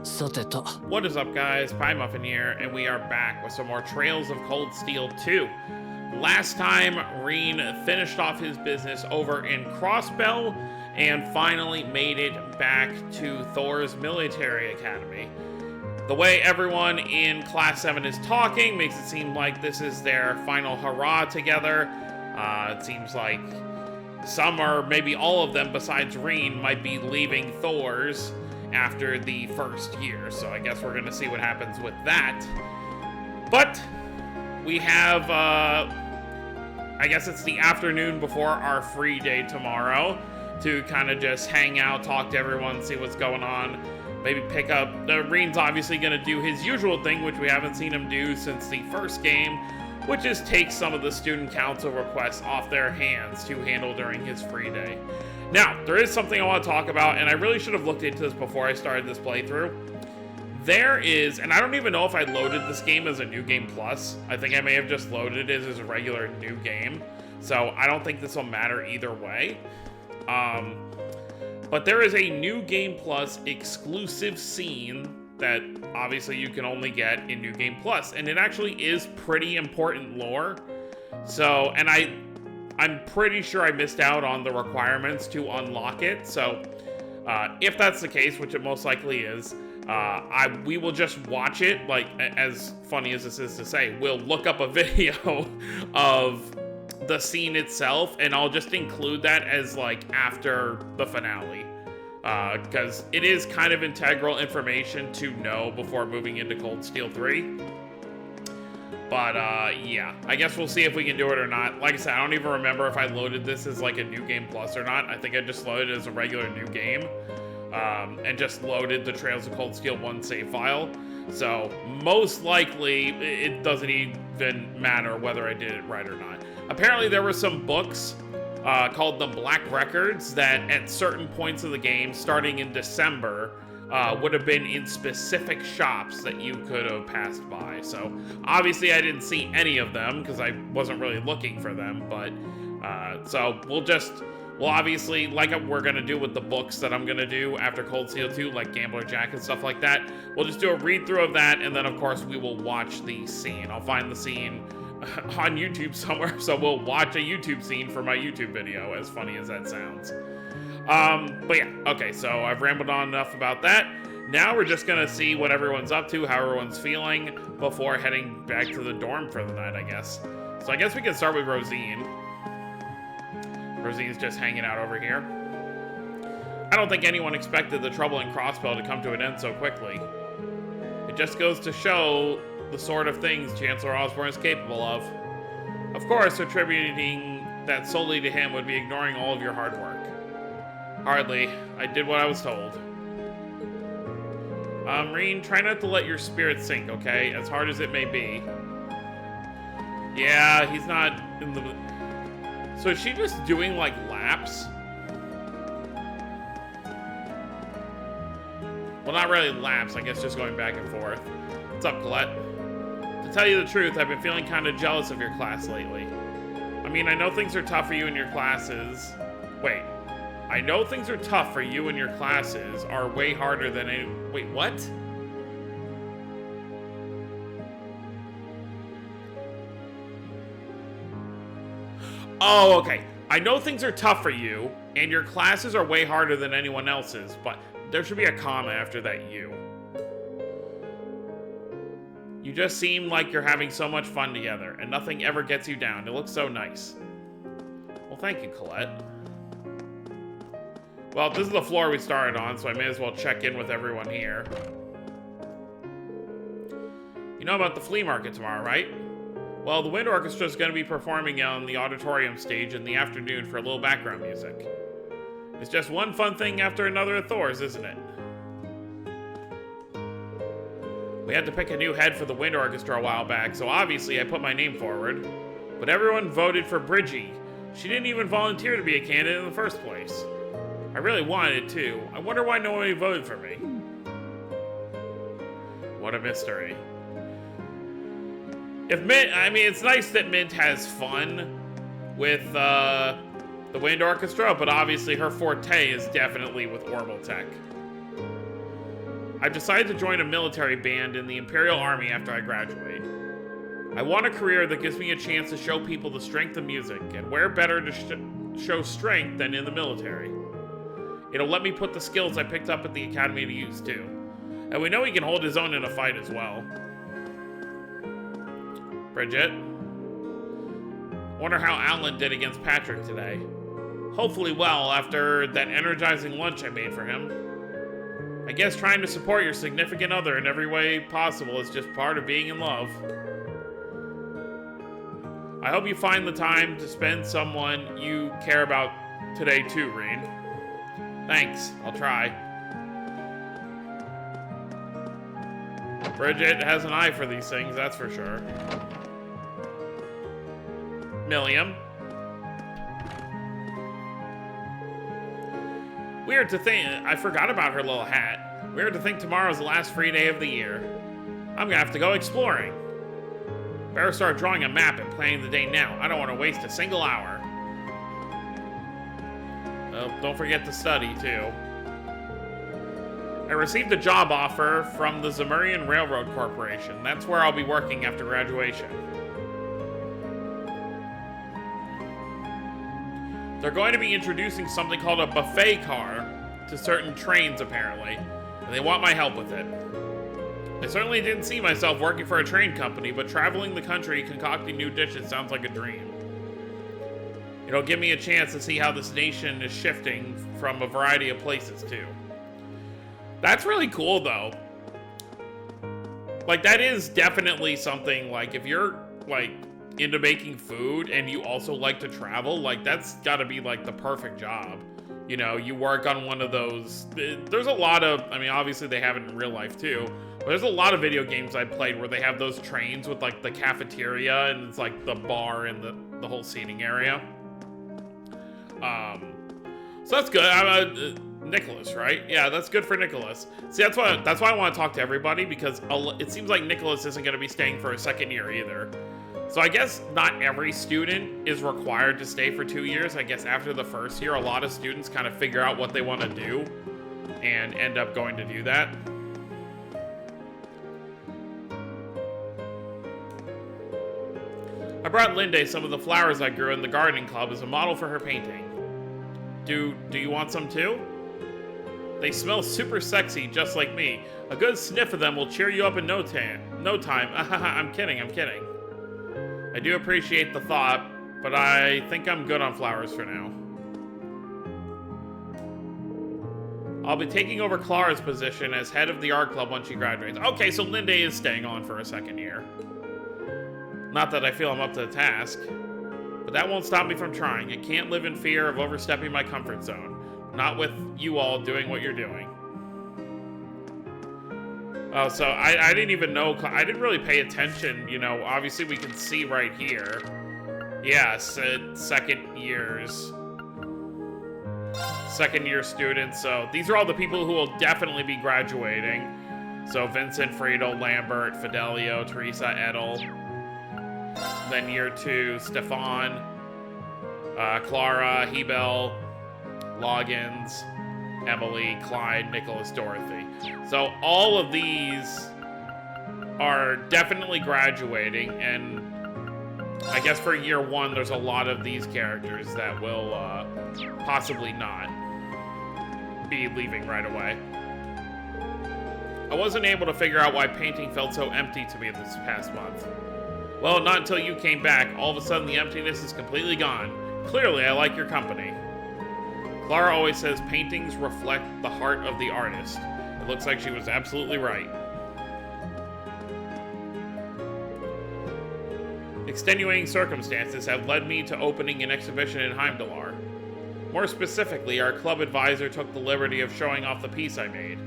What is up, guys? Pie Muffin here, and we are back with some more Trails of Cold Steel 2. Last time, Reen finished off his business over in Crossbell and finally made it back to Thors Military Academy. The way everyone in Class 7 is talking makes it seem like this is their final hurrah together. It seems like some, or maybe all of them besides Reen, might be leaving Thors after the first year, so I guess we're going to see what happens with that. But we have, I guess it's the afternoon before our free day tomorrow to kind of just hang out, talk to everyone, see what's going on, maybe pick up. Reen's obviously going to do his usual thing, which we haven't seen him do since the first game, which is take some of the student council requests off their hands to handle during his free day. Now, there is something I want to talk about, and I really should have looked into this before I started this playthrough. There is, and I don't even know if I loaded this game as a New Game Plus. I think I may have just loaded it as a regular new game, so I don't think this will matter either way. But there is a New Game Plus exclusive scene that obviously you can only get in New Game Plus, and it actually is pretty important lore. So, and I'm pretty sure I missed out on the requirements to unlock it, so if that's the case, which it most likely is, we will just watch it. Like, as funny as this is to say, we'll look up a video of the scene itself, and I'll just include that as, like, after the finale. Because it is kind of integral information to know before moving into Cold Steel 3. But, yeah, I guess we'll see if we can do it or not. Like I said, I don't even remember if I loaded this as, like, a New Game Plus or not. I think I just loaded it as a regular new game, and just loaded the Trails of Cold Steel 1 save file. So, most likely, it doesn't even matter whether I did it right or not. Apparently, there were some books called the Black Records that, at certain points of the game, starting in December, would have been in specific shops that you could have passed by. So obviously I didn't see any of them because I wasn't really looking for them, but so we'll obviously, like we're gonna do with the books that I'm gonna do after Cold Steel 2, like Gambler Jack and stuff like that, we'll just do a read through of that, and then of course we will watch the scene. I'll find the scene on YouTube somewhere, so we'll watch a YouTube scene for my YouTube video, as funny as that sounds. But yeah, okay, so I've rambled on enough about that. Now we're just gonna see what everyone's up to, how everyone's feeling, before heading back to the dorm for the night, I guess. So I guess we can start with Rosine. Rosine's just hanging out over here. I don't think anyone expected the trouble in Crossbell to come to an end so quickly. It just goes to show the sort of things Chancellor Osborne is capable of. Of course, attributing that solely to him would be ignoring all of your hard work. Hardly. I did what I was told. Reen, try not to let your spirit sink, okay? As hard as it may be. Yeah, he's not in the... So is she just doing, like, laps? Well, not really laps, I guess just going back and forth. What's up, Colette? To tell you the truth, I've been feeling kind of jealous of your class lately. I mean, I know things are tough for you in your classes. Wait. I know things are tough for you and your classes are way harder than any... Wait, what? Oh, okay. I know things are tough for you and your classes are way harder than anyone else's, but there should be a comma after that you. You just seem like you're having so much fun together and nothing ever gets you down. It looks so nice. Well, thank you, Colette. Well, this is the floor we started on, so I may as well check in with everyone here. You know about the flea market tomorrow, right? Well, the wind orchestra is going to be performing on the auditorium stage in the afternoon for a little background music. It's just one fun thing after another at Thors, isn't it? We had to pick a new head for the wind orchestra a while back, so obviously I put my name forward. But everyone voted for Bridgie. She didn't even volunteer to be a candidate in the first place. I really wanted it too. I wonder why nobody voted for me. What a mystery. If Mint, I mean, it's nice that Mint has fun with the wind orchestra, but obviously her forte is definitely with orbital tech. I've decided to join a military band in the Imperial Army after I graduate. I want a career that gives me a chance to show people the strength of music, and where better to show strength than in the military. It'll let me put the skills I picked up at the academy to use, too. And we know he can hold his own in a fight as well. Bridget? Wonder how Alan did against Patrick today. Hopefully well, after that energizing lunch I made for him. I guess trying to support your significant other in every way possible is just part of being in love. I hope you find the time to spend someone you care about today too, Reen. Thanks, I'll try. Bridget has an eye for these things, that's for sure. Milliam. Weird to think, I forgot about her little hat. Weird to think tomorrow's the last free day of the year. I'm gonna have to go exploring. Better start drawing a map and planning the day now. I don't want to waste a single hour. Don't forget to study, too. I received a job offer from the Zemurian Railroad Corporation. That's where I'll be working after graduation. They're going to be introducing something called a buffet car to certain trains, apparently, and they want my help with it. I certainly didn't see myself working for a train company, but traveling the country concocting new dishes sounds like a dream. It'll give me a chance to see how this nation is shifting from a variety of places, too. That's really cool, though. Like, that is definitely something, like, if you're, like, into making food and you also like to travel, like, that's gotta be, like, the perfect job. You know, you work on one of those... There's a lot of... I mean, obviously they have it in real life, too. But there's a lot of video games I played where they have those trains with, like, the cafeteria and it's, like, the bar and the whole seating area. So that's good. Nicholas, right? Yeah, that's good for Nicholas. See, that's why I want to talk to everybody, because it seems like Nicholas isn't going to be staying for a second year either. So I guess not every student is required to stay for 2 years. I guess after the first year, a lot of students kind of figure out what they want to do and end up going to do that. I brought Linde some of the flowers I grew in the gardening club as a model for her painting. Do you want some too? They smell super sexy, just like me. A good sniff of them will cheer you up in no time. I'm kidding. I do appreciate the thought, but I think I'm good on flowers for now. I'll be taking over Clara's position as head of the art club once she graduates. Okay, so Linde is staying on for a second year. Not that I feel I'm up to the task, but that won't stop me from trying. I can't live in fear of overstepping my comfort zone. Not with you all doing what you're doing. Oh, so I didn't even know. I didn't really pay attention. You know, obviously we can see right here. Yes, second year students. So these are all the people who will definitely be graduating. So Vincent, Fredo, Lambert, Fidelio, Teresa, Edel. Then year 2, Stefan, Clara, Hebel, Loggins, Emily, Clyde, Nicholas, Dorothy. So all of these are definitely graduating, and I guess for year 1, there's a lot of these characters that will possibly not be leaving right away. I wasn't able to figure out why painting felt so empty to me this past month. Well, not until you came back. All of a sudden, the emptiness is completely gone. Clearly, I like your company. Clara always says paintings reflect the heart of the artist. It looks like she was absolutely right. Extenuating circumstances have led me to opening an exhibition in Heimdallar. More specifically, our club advisor took the liberty of showing off the piece I made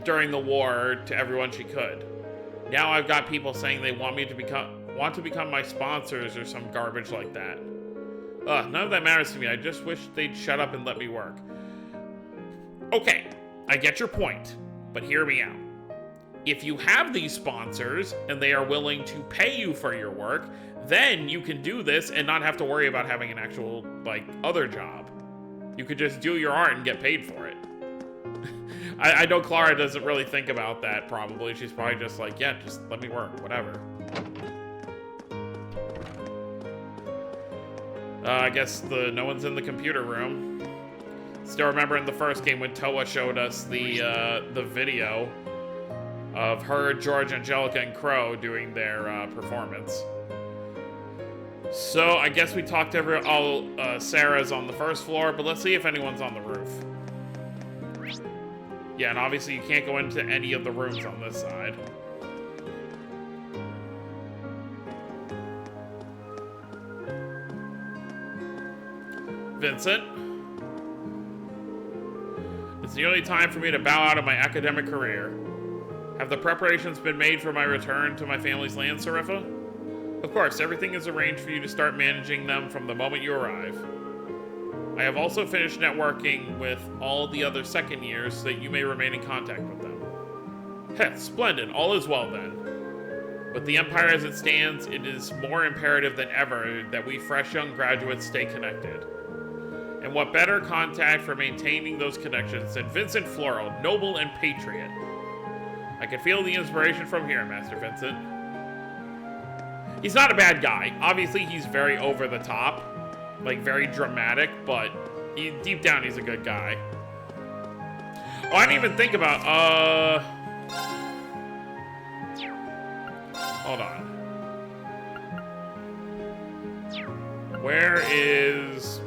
during the war to everyone she could. Now I've got people saying they want to become my sponsors or some garbage like that. None of that matters to me. I just wish they'd shut up and let me work. Okay, I get your point, but hear me out. If you have these sponsors and they are willing to pay you for your work, then you can do this and not have to worry about having an actual, like, other job. You could just do your art and get paid for it. I know Clara doesn't really think about that, probably. She's probably just like, yeah, just let me work, whatever. I guess no one's in the computer room. Still remember in the first game when Toa showed us the video of her, George, Angelica, and Crow doing their performance. So I guess we talked to Sarah's on the first floor, but let's see if anyone's on the roof. Yeah, and obviously you can't go into any of the rooms on this side. Vincent? It's nearly time for me to bow out of my academic career. Have the preparations been made for my return to my family's land, Serifa? Of course, everything is arranged for you to start managing them from the moment you arrive. I have also finished networking with all the other second years so that you may remain in contact with them. Heh, splendid. All is well then. With the Empire as it stands, it is more imperative than ever that we fresh young graduates stay connected. And what better contact for maintaining those connections than Vincent Floral, noble and patriot? I can feel the inspiration from here, Master Vincent. He's not a bad guy. Obviously, he's very over the top. Like, very dramatic, but deep down, he's a good guy. Oh, I didn't even think about, hold on. Where is...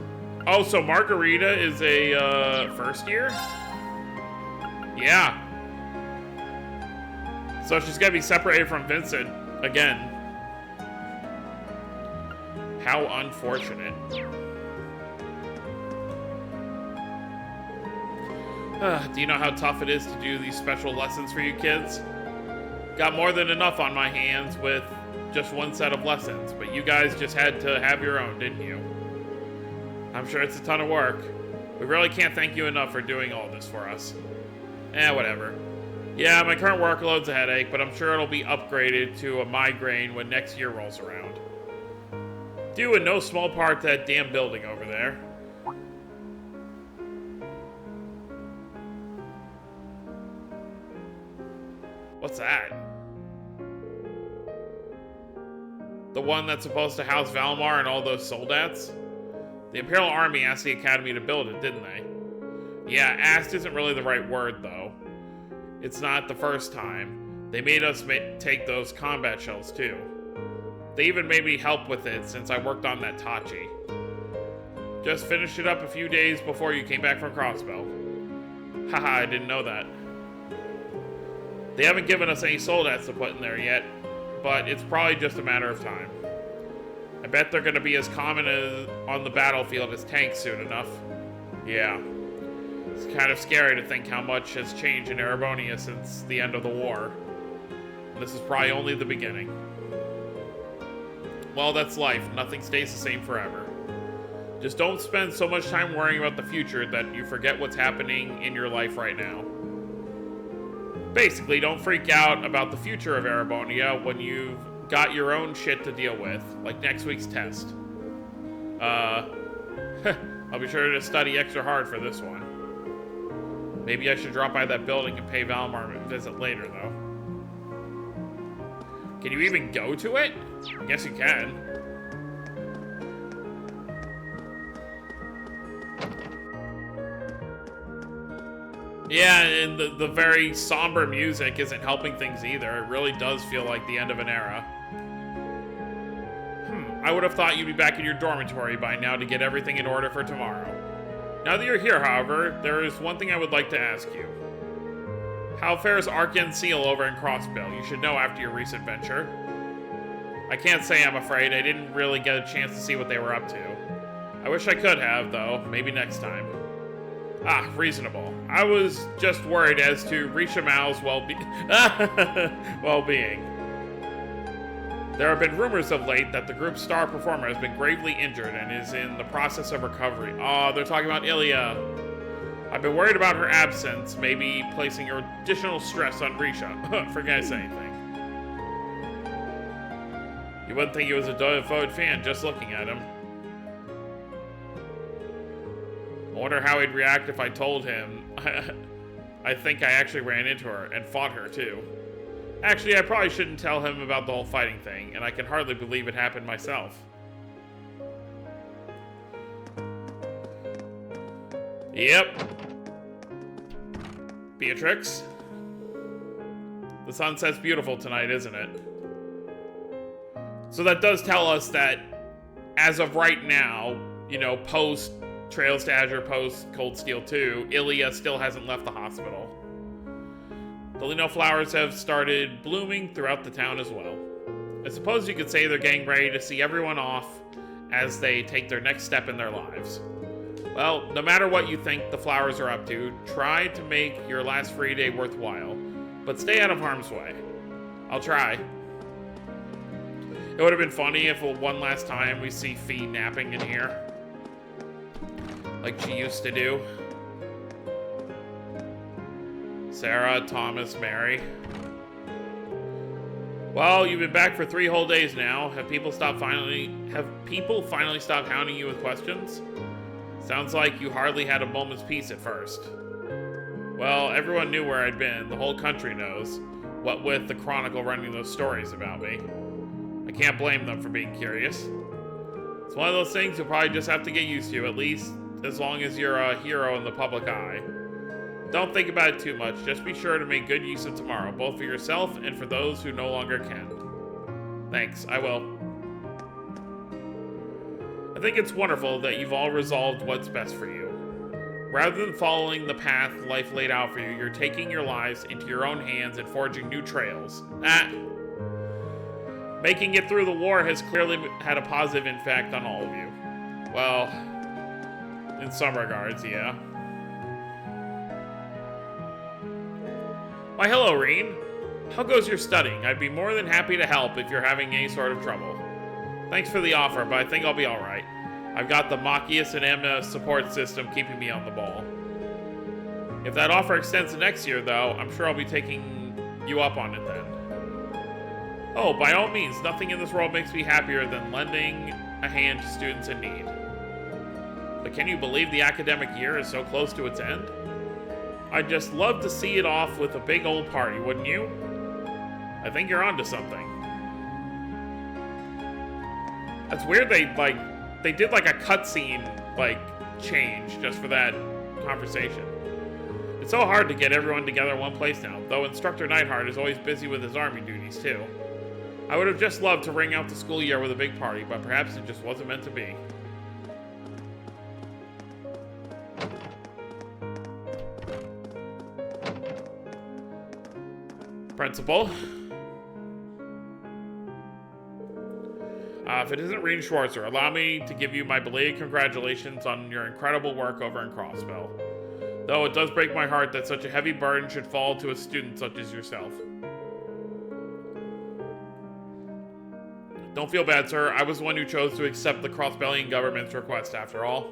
Oh, so Margarita is a, first year? Yeah. So she's gonna be separated from Vincent again. How unfortunate. Do you know how tough it is to do these special lessons for you kids? Got more than enough on my hands with just one set of lessons, but you guys just had to have your own, didn't you? I'm sure it's a ton of work. We really can't thank you enough for doing all this for us. Whatever. Yeah, my current workload's a headache, but I'm sure it'll be upgraded to a migraine when next year rolls around. Due in no small part to that damn building over there. What's that? The one that's supposed to house Valmar and all those soldats? The Imperial Army asked the Academy to build it, didn't they? Yeah, asked isn't really the right word, though. It's not the first time. They made us take those combat shells, too. They even made me help with it since I worked on that Tachi. Just finished it up a few days before you came back from Crossbell. Haha, I didn't know that. They haven't given us any soldats to put in there yet, but it's probably just a matter of time. I bet they're going to be as common on the battlefield as tanks soon enough. Yeah. It's kind of scary to think how much has changed in Erebonia since the end of the war. And this is probably only the beginning. Well, that's life. Nothing stays the same forever. Just don't spend so much time worrying about the future that you forget what's happening in your life right now. Basically, don't freak out about the future of Erebonia when you've got your own shit to deal with, like next week's test. I'll be sure to study extra hard for this one. Maybe I should drop by that building and pay Valmar a visit later, though. Can you even go to it? I guess you can. Yeah, and the very somber music isn't helping things either. It really does feel like the end of an era. I would have thought you'd be back in your dormitory by now to get everything in order for tomorrow. Now that you're here, however, there is one thing I would like to ask you. How fares Arcan Seal over in Crossbell? You should know after your recent venture. I can't say, I'm afraid. I didn't really get a chance to see what they were up to. I wish I could have, though. Maybe next time. Ah, reasonable. I was just worried as to Risha Mao's well-being. There have been rumors of late that the group's star performer has been gravely injured and is in the process of recovery. Oh, they're talking about Ilya. I've been worried about her absence, maybe placing additional stress on Risha. Forget anything. You wouldn't think he was a devoted fan just looking at him. I wonder how he'd react if I told him I think I actually ran into her and fought her too. Actually, I probably shouldn't tell him about the whole fighting thing, and I can hardly believe it happened myself. Yep. Beatrix? The sunset's beautiful tonight, isn't it? So that does tell us that, as of right now, you know, post Trails to Azure, post Cold Steel 2, Ilya still hasn't left the hospital. The Lino flowers have started blooming throughout the town as well. I suppose you could say they're getting ready to see everyone off as they take their next step in their lives. Well, no matter what you think the flowers are up to, try to make your last free day worthwhile, but stay out of harm's way. I'll try. It would have been funny if one last time we see Fee napping in here, like she used to do. Sarah, Thomas, Mary. Well, you've been back for 3 whole days now. Have people finally stopped hounding you with questions? Sounds like you hardly had a moment's peace at first. Well, everyone knew where I'd been. The whole country knows. What with the Chronicle running those stories about me. I can't blame them for being curious. It's one of those things you'll probably just have to get used to, at least as long as you're a hero in the public eye. Don't think about it too much. Just be sure to make good use of tomorrow, both for yourself and for those who no longer can. Thanks, I will. I think it's wonderful that you've all resolved what's best for you. Rather than following the path life laid out for you, you're taking your lives into your own hands and forging new trails. Making it through the war has clearly had a positive impact on all of you. Well, in some regards, yeah. Why, hello, Reen. How goes your studying? I'd be more than happy to help if you're having any sort of trouble. Thanks for the offer, but I think I'll be alright. I've got the Machias and Amna support system keeping me on the ball. If that offer extends to next year, though, I'm sure I'll be taking you up on it then. Oh, by all means, nothing in this world makes me happier than lending a hand to students in need. But can you believe the academic year is so close to its end? I'd just love to see it off with a big old party, wouldn't you? I think you're onto something. That's weird they did like a cutscene change just for that conversation. It's so hard to get everyone together in one place now, though Instructor Nightheart is always busy with his army duties too. I would have just loved to ring out the school year with a big party, but perhaps it just wasn't meant to be. Principal. If it isn't Reen Schwarzer, allow me to give you my belated congratulations on your incredible work over in Crossbell. Though it does break my heart that such a heavy burden should fall to a student such as yourself. Don't feel bad, sir. I was the one who chose to accept the Crossbellian government's request, after all.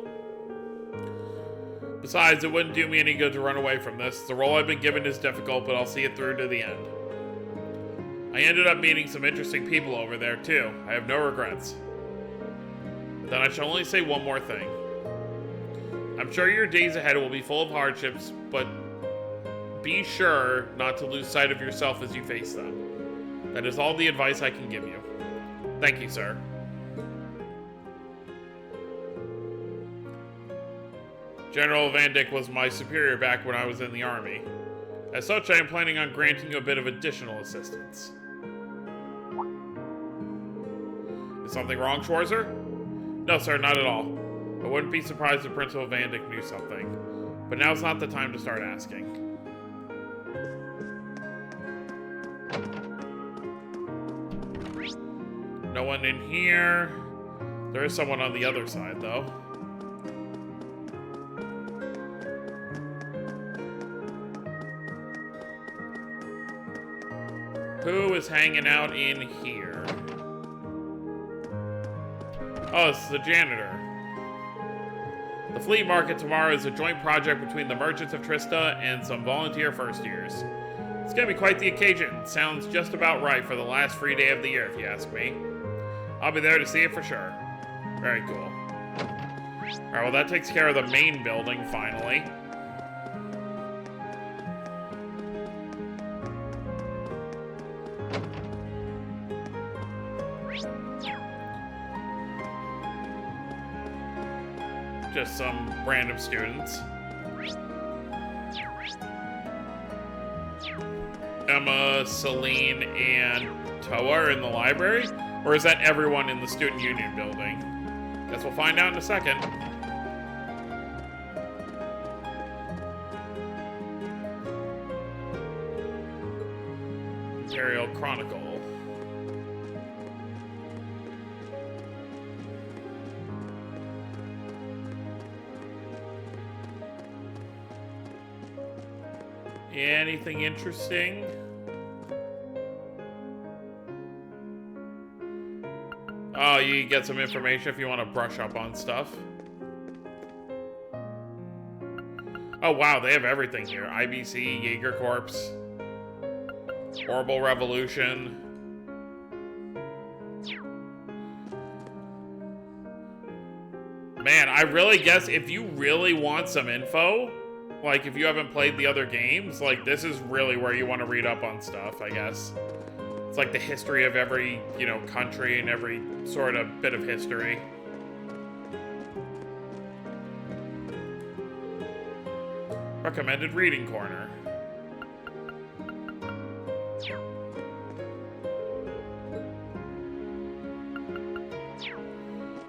Besides, it wouldn't do me any good to run away from this. The role I've been given is difficult, but I'll see it through to the end. I ended up meeting some interesting people over there, too. I have no regrets. Then I shall only say one more thing. I'm sure your days ahead will be full of hardships, but be sure not to lose sight of yourself as you face them. That is all the advice I can give you. Thank you, sir. General Van Dyck was my superior back when I was in the army. As such, I am planning on granting you a bit of additional assistance. Is something wrong, Schwarzer? No, sir, not at all. I wouldn't be surprised if Principal Van Dyck knew something. But now's not the time to start asking. No one in here. There is someone on the other side, though. Who is hanging out in here? Oh, it's the janitor. The flea market tomorrow is a joint project between the merchants of Trista and some volunteer first years. It's gonna be quite the occasion. Sounds just about right for the last free day of the year, if you ask me. I'll be there to see it for sure. Very cool. Alright, well that takes care of the main building, finally. just some random students. Emma, Celine, and Toa are in the library? Or is that everyone in the Student Union building? Guess we'll find out in a second. Imperial Chronicle. Anything interesting? Oh, you get some information if you want to brush up on stuff. Oh wow, they have everything here. IBC, Jaeger Corps, Horrible Revolution. Man, I really guess if you really want some info, like if you haven't played the other games, like this is really where you want to read up on stuff, I guess. It's like the history of every, you know, country and every sort of bit of history. Recommended reading corner.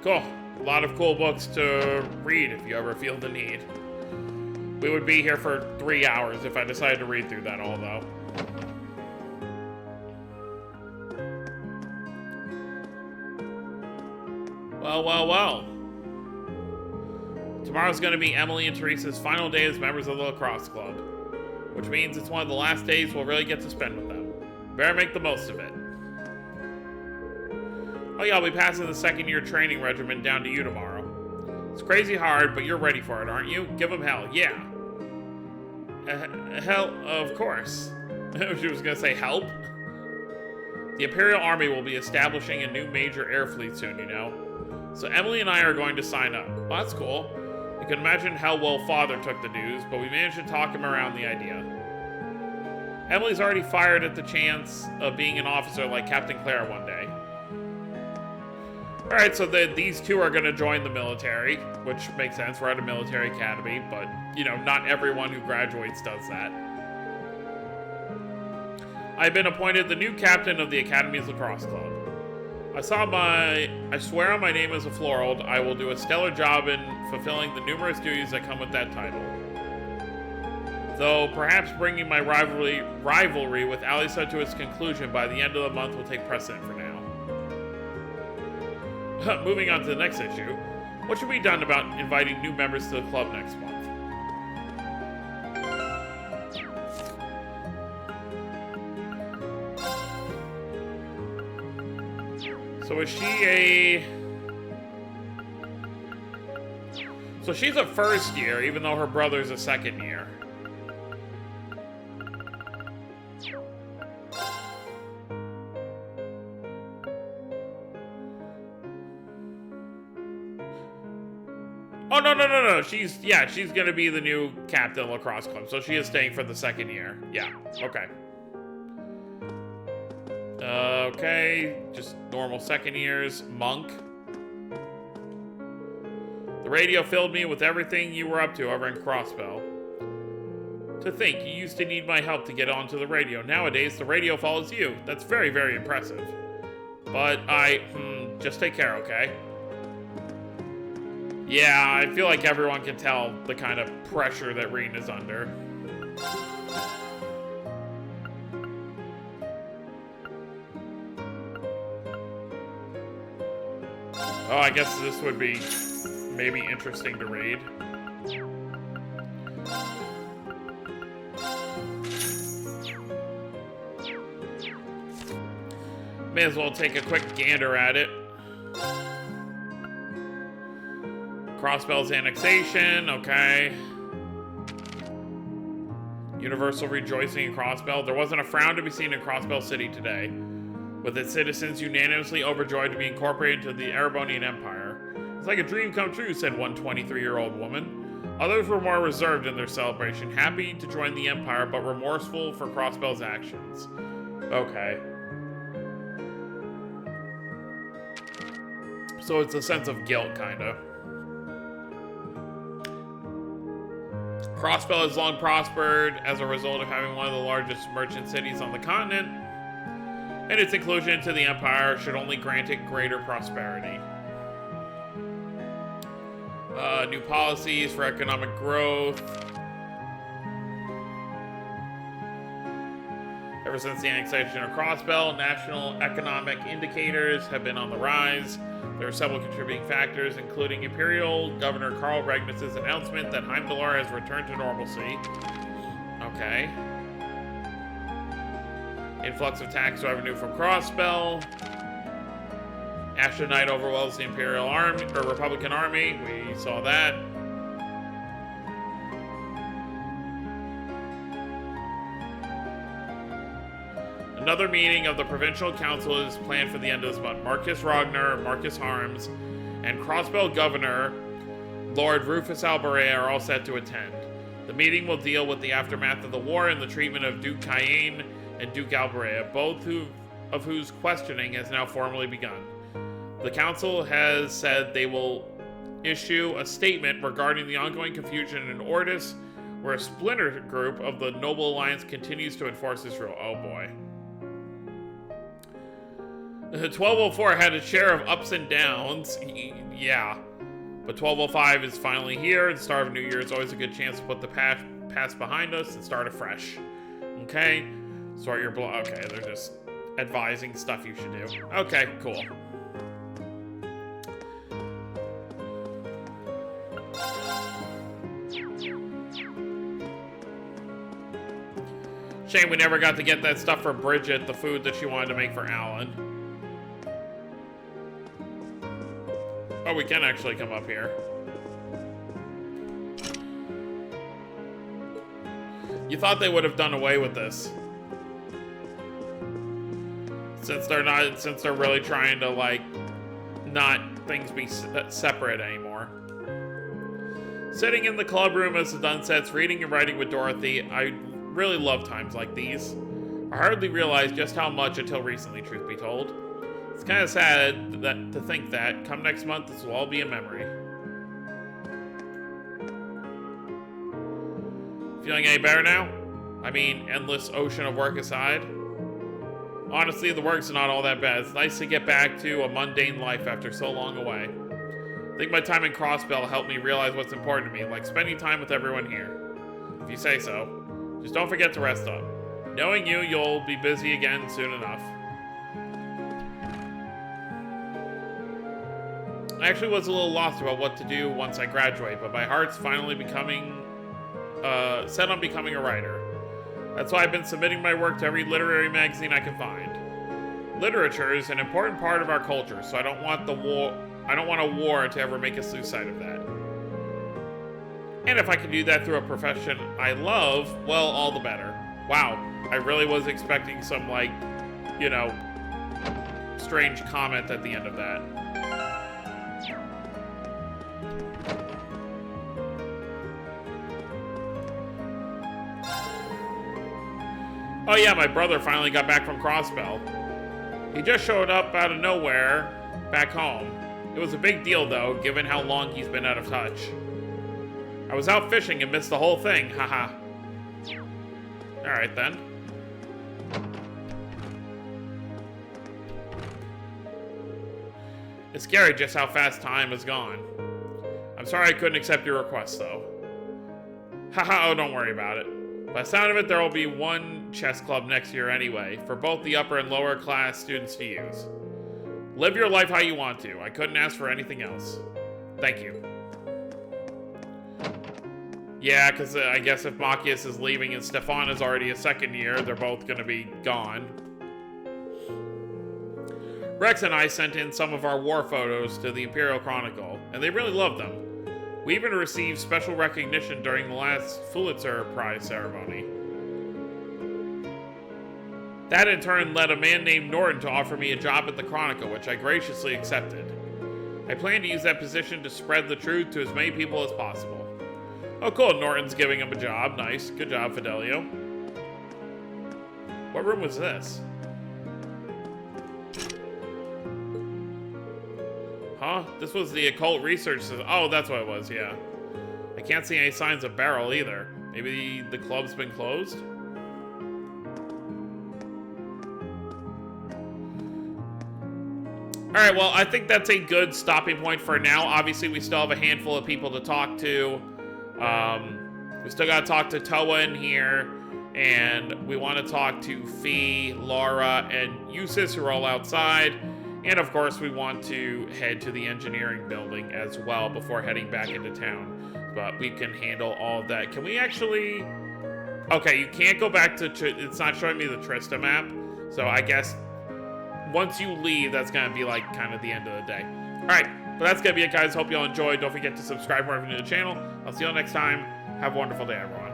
Cool. A lot of cool books to read if you ever feel the need. We would be here for 3 hours if I decided to read through that all, though. Well. Tomorrow's going to be Emily and Teresa's final day as members of the lacrosse club, which means it's one of the last days we'll really get to spend with them. Better make the most of it. Oh yeah, I'll be passing the second-year training regimen down to you tomorrow. It's crazy hard, but you're ready for it, aren't you? Give them hell, yeah. Hell, of course. She was going to say help. The Imperial Army will be establishing a new major air fleet soon, you know. So Emily and I are going to sign up. Well, that's cool. You can imagine how well Father took the news, but we managed to talk him around the idea. Emily's already fired at the chance of being an officer like Captain Claire one day. Alright, so these two are going to join the military, which makes sense. We're at a military academy, but, you know, not everyone who graduates does that. I've been appointed the new captain of the Academy's lacrosse club. I swear on my name as a Florald, I will do a stellar job in fulfilling the numerous duties that come with that title. Though perhaps bringing my rivalry with Alisa to its conclusion by the end of the month will take precedent for now. Moving on to the next issue, what should be done about inviting new members to the club next month? So is she a... So she's a first year, even though her brother's a second year. Oh, no. She's gonna be the new captain of the lacrosse club, so she is staying for the second year. Yeah, okay. Okay, just normal second years. Monk. The radio filled me with everything you were up to over in Crossbell. To think, you used to need my help to get onto the radio. Nowadays, the radio follows you. That's very, very impressive. But just take care, okay? Yeah, I feel like everyone can tell the kind of pressure that Reen is under. Oh, I guess this would be maybe interesting to read. May as well take a quick gander at it. Crossbell's annexation, okay. Universal rejoicing in Crossbell. There wasn't a frown to be seen in Crossbell City today, with its citizens unanimously overjoyed to be incorporated into the Erebonian Empire. It's like a dream come true, said one 23-year-old woman. Others were more reserved in their celebration, happy to join the Empire, but remorseful for Crossbell's actions. Okay. So it's a sense of guilt, kinda. Crossbell has long prospered as a result of having one of the largest merchant cities on the continent, and its inclusion into the Empire should only grant it greater prosperity. New policies for economic growth. Ever since the annexation of Crossbell, national economic indicators have been on the rise. There are several contributing factors, including Imperial Governor Karl Regnus's announcement that Heimdallr has returned to normalcy. Okay. Influx of tax revenue from Crossbell. Astra Knight overwhelms the Imperial Army, or Republican Army. We saw that. Another meeting of the Provincial Council is planned for the end of this month. Marcus Ragnar, Marcus Harms, and Crossbell Governor Lord Rufus Albarea are all set to attend. The meeting will deal with the aftermath of the war and the treatment of Duke Cayenne and Duke Albarea, both of whose questioning has now formally begun. The Council has said they will issue a statement regarding the ongoing confusion in Ordis, where a splinter group of the Noble Alliance continues to enforce this rule. Oh boy. 1204 had its share of ups and downs, yeah. But 1205 is finally here. The start of New Year is always a good chance to put the past behind us and start afresh. Okay? Sort your blood. Okay, they're just advising stuff you should do. Okay, cool. Shame we never got to get that stuff for Bridget, the food that she wanted to make for Alan. Oh, we can actually come up here. You thought they would have done away with this. Since they're really trying to, like, not things be separate anymore. Sitting in the club room as the done sets, reading and writing with Dorothy, I really love times like these. I hardly realized just how much until recently, truth be told. It's kind of sad to think that, come next month, this will all be a memory. Feeling any better now? I mean, endless ocean of work aside? Honestly, the work's not all that bad. It's nice to get back to a mundane life after so long away. I think my time in Crossbell helped me realize what's important to me, like spending time with everyone here. If you say so. Just don't forget to rest up. Knowing you, you'll be busy again soon enough. I actually was a little lost about what to do once I graduate, but my heart's finally set on becoming a writer. That's why I've been submitting my work to every literary magazine I can find. Literature is an important part of our culture, so I don't want a war to ever make us lose sight of that. And if I can do that through a profession I love, well, all the better. Wow, I really was expecting some, like, you know, strange comment at the end of that. Oh yeah, my brother finally got back from Crossbell. He just showed up out of nowhere back home. It was a big deal though, given how long he's been out of touch. I was out fishing and missed the whole thing, haha. Alright then. It's scary just how fast time has gone. I'm sorry I couldn't accept your request though. Haha, oh don't worry about it. By the sound of it, there will be one chess club next year anyway, for both the upper and lower class students to use. Live your life how you want to. I couldn't ask for anything else. Thank you. Yeah, because I guess if Machias is leaving and Stefan is already a second year, they're both going to be gone. Rex and I sent in some of our war photos to the Imperial Chronicle, and they really loved them. We even received special recognition during the last Pulitzer Prize ceremony. That in turn led a man named Norton to offer me a job at the Chronicle, which I graciously accepted. I plan to use that position to spread the truth to as many people as possible. Oh cool, Norton's giving him a job. Nice. Good job, Fidelio. What room was this? Huh? This was the occult research system. Oh, that's what it was, yeah. I can't see any signs of Beryl either. Maybe the club's been closed? Alright, well, I think that's a good stopping point for now. Obviously, we still have a handful of people to talk to. We still gotta talk to Toa in here. And we want to talk to Fee, Laura, and Eustace, who are all outside. And of course, we want to head to the engineering building as well before heading back into town. But we can handle all of that. Can we actually... Okay, you can't go back to... It's not showing me the Trista map. So I guess once you leave, that's going to be like kind of the end of the day. Alright, but that's going to be it, guys. Hope you all enjoyed. Don't forget to subscribe if you're new to the channel. I'll see you all next time. Have a wonderful day, everyone.